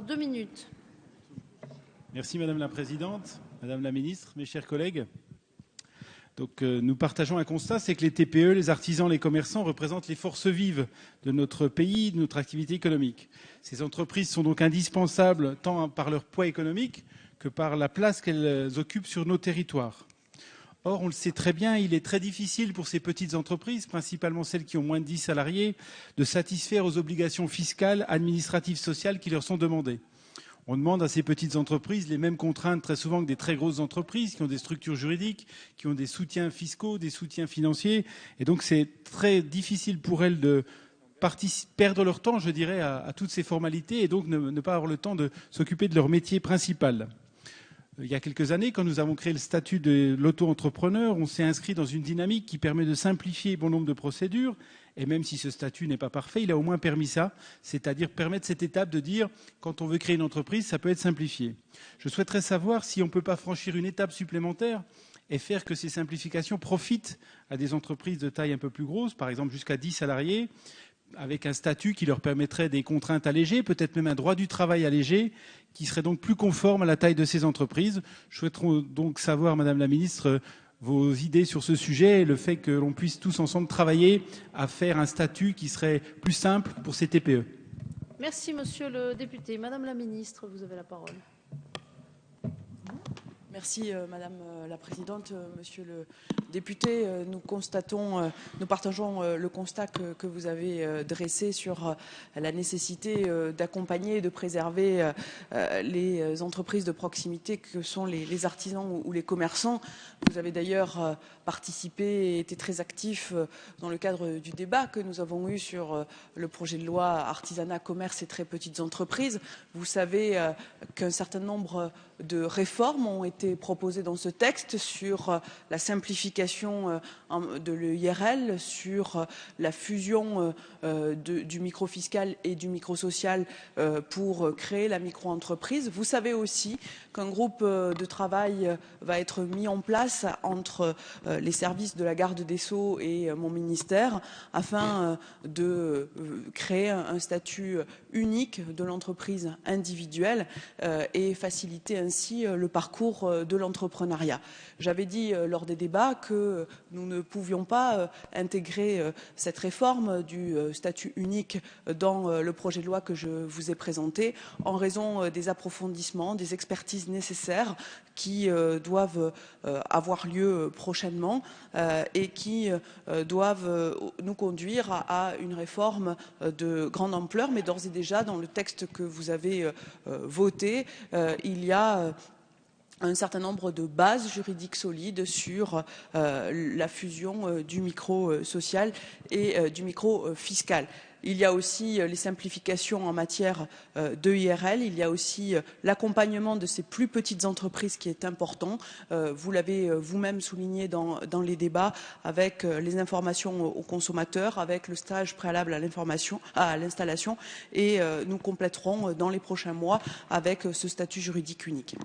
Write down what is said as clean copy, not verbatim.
2 minutes. Merci Madame la Présidente, Madame la Ministre, mes chers collègues. Nous partageons un constat, c'est que les TPE, les artisans, les commerçants représentent les forces vives de notre pays, de notre activité économique. Ces entreprises sont donc indispensables tant par leur poids économique que par la place qu'elles occupent sur nos territoires. Or, on le sait très bien, il est très difficile pour ces petites entreprises, principalement celles qui ont moins de 10 salariés, de satisfaire aux obligations fiscales, administratives, sociales qui leur sont demandées. On demande à ces petites entreprises les mêmes contraintes très souvent que des très grosses entreprises qui ont des structures juridiques, qui ont des soutiens fiscaux, des soutiens financiers. Et donc, c'est très difficile pour elles de perdre leur temps, je dirais, à toutes ces formalités et donc ne pas avoir le temps de s'occuper de leur métier principal. Il y a quelques années, quand nous avons créé le statut de l'auto-entrepreneur, on s'est inscrit dans une dynamique qui permet de simplifier bon nombre de procédures. Et même si ce statut n'est pas parfait, il a au moins permis ça, c'est-à-dire permettre cette étape de dire quand on veut créer une entreprise, ça peut être simplifié. Je souhaiterais savoir si on ne peut pas franchir une étape supplémentaire et faire que ces simplifications profitent à des entreprises de taille un peu plus grosse, par exemple jusqu'à 10 salariés, avec un statut qui leur permettrait des contraintes allégées, peut-être même un droit du travail allégé, qui serait donc plus conforme à la taille de ces entreprises. Je souhaiterais donc savoir, Madame la Ministre, vos idées sur ce sujet et le fait que l'on puisse tous ensemble travailler à faire un statut qui serait plus simple pour ces TPE. Merci, Monsieur le député. Madame la Ministre, vous avez la parole. Merci Madame la Présidente. Monsieur le député, nous partageons le constat que vous avez dressé sur la nécessité d'accompagner et de préserver les entreprises de proximité que sont les artisans ou les commerçants. Vous avez d'ailleurs participé et été très actif dans le cadre du débat que nous avons eu sur le projet de loi artisanat, commerce et très petites entreprises. Vous savez qu'un certain nombre de réformes ont été proposées dans ce texte sur la simplification de l'EIRL, sur la fusion du microfiscal et du microsocial pour créer la micro-entreprise. Vous savez aussi qu'un groupe de travail va être mis en place entre les services de la garde des Sceaux et mon ministère afin de créer un statut unique de l'entreprise individuelle et faciliter ainsi le parcours de l'entrepreneuriat. J'avais dit lors des débats que nous ne pouvions pas intégrer cette réforme du statut unique dans le projet de loi que je vous ai présenté en raison des approfondissements, des expertises nécessaires qui doivent avoir lieu prochainement et qui doivent nous conduire à une réforme de grande ampleur. Mais d'ores et déjà, dans le texte que vous avez voté, il y a un certain nombre de bases juridiques solides sur la fusion du micro-social et du micro-fiscal. Il y a aussi les simplifications en matière d'EIRL, il y a aussi l'accompagnement de ces plus petites entreprises qui est important. Vous l'avez vous-même souligné dans les débats avec les informations aux consommateurs, avec le stage préalable à l'installation et nous compléterons dans les prochains mois avec ce statut juridique unique.